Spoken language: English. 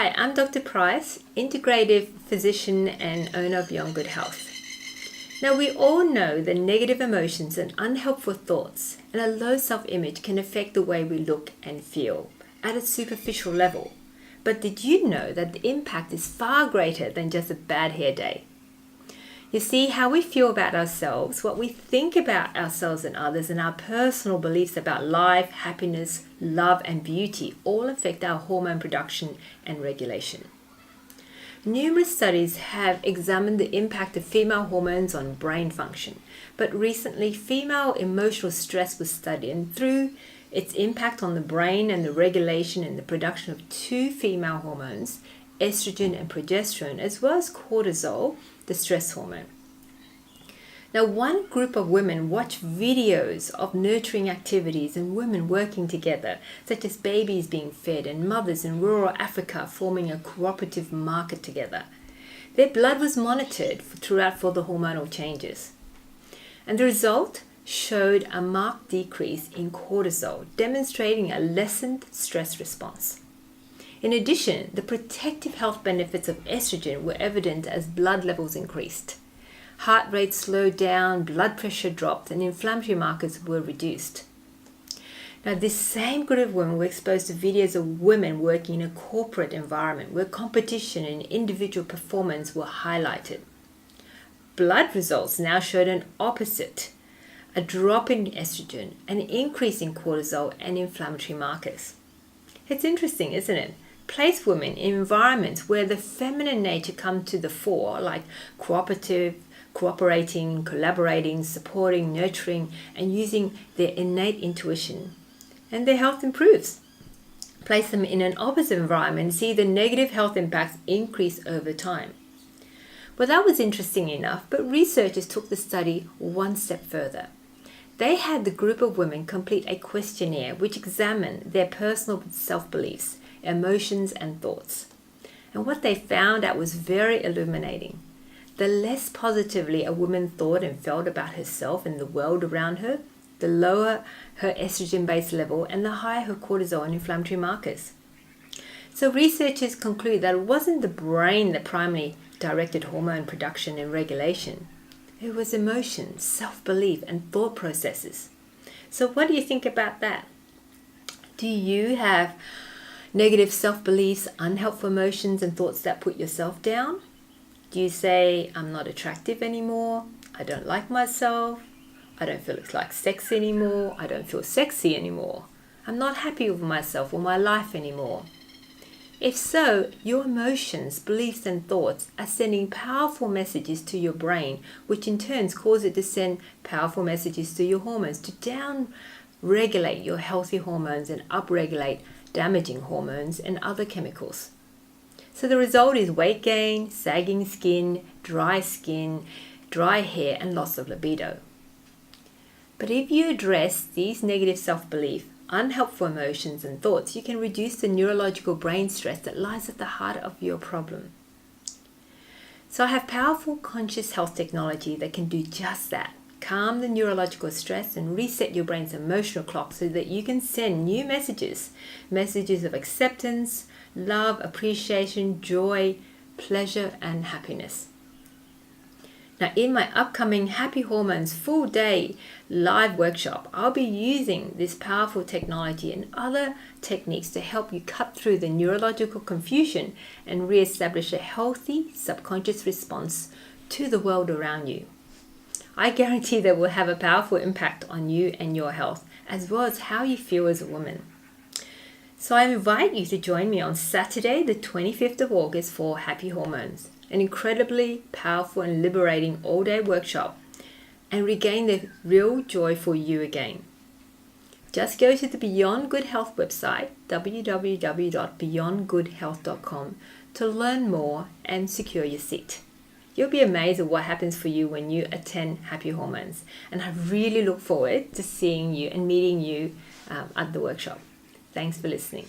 Hi, I'm Dr. Price, Integrative physician and owner of Beyond Good Health. Now, we all know that negative emotions and unhelpful thoughts and a low self-image can affect the way we look and feel at a superficial level. But did you know that the impact is far greater than just a bad hair day? You see, how we feel about ourselves, what we think about ourselves and others, and our personal beliefs about life, happiness, love, and beauty all affect our hormone production and regulation. Numerous studies have examined the impact of female hormones on brain function, but recently female emotional stress was studied, and through its impact on the brain and the regulation and the production of two female hormones, estrogen and progesterone, as well as cortisol, the stress hormone. Now, one group of women watched videos of nurturing activities and women working together, such as babies being fed and mothers in rural Africa forming a cooperative market together. Their blood was monitored throughout for the hormonal changes. And the result showed a marked decrease in cortisol, demonstrating a lessened stress response. In addition, the protective health benefits of estrogen were evident as blood levels increased. Heart rate slowed down, blood pressure dropped, and inflammatory markers were reduced. Now, this same group of women were exposed to videos of women working in a corporate environment where competition and individual performance were highlighted. Blood results now showed an opposite, a drop in estrogen, an increase in cortisol and inflammatory markers. It's interesting, isn't it? Place women in environments where the feminine nature comes to the fore, like cooperating, collaborating, supporting, nurturing, and using their innate intuition, and their health improves. Place them in an opposite environment and see the negative health impacts increase over time. Well, that was interesting enough, but researchers took the study one step further. They had the group of women complete a questionnaire which examined their personal self-beliefs, emotions, and thoughts. And what they found out was very illuminating. The less positively a woman thought and felt about herself and the world around her, the lower her estrogen-based level and the higher her cortisol and inflammatory markers. So researchers conclude that it wasn't the brain that primarily directed hormone production and regulation. It was emotions, self-belief, and thought processes. So what do you think about that? Do you have negative self-beliefs, unhelpful emotions, and thoughts that put yourself down? Do you say, I'm not attractive anymore, I don't like myself, I don't feel like sex anymore, I don't feel sexy anymore, I'm not happy with myself or my life anymore? If so, your emotions, beliefs, and thoughts are sending powerful messages to your brain, which in turn cause it to send powerful messages to your hormones to down-regulate your healthy hormones and upregulate damaging hormones and other chemicals. So the result is weight gain, sagging skin, dry hair, and loss of libido. But if you address these negative self-belief, unhelpful emotions and thoughts, you can reduce the neurological brain stress that lies at the heart of your problem. So I have powerful conscious health technology that can do just that. Calm the neurological stress and reset your brain's emotional clock so that you can send new messages of acceptance, love, appreciation, joy, pleasure, and happiness. Now, in my upcoming Happy Hormones full day live workshop, I'll be using this powerful technology and other techniques to help you cut through the neurological confusion and reestablish a healthy subconscious response to the world around you. I guarantee that will have a powerful impact on you and your health, as well as how you feel as a woman. So I invite you to join me on Saturday, the 25th of August for Happy Hormones, an incredibly powerful and liberating all-day workshop, and regain the real joy for you again. Just go to the Beyond Good Health website, www.beyondgoodhealth.com, to learn more and secure your seat. You'll be amazed at what happens for you when you attend Happy Hormones, and I really look forward to seeing you and meeting you at the workshop. Thanks for listening.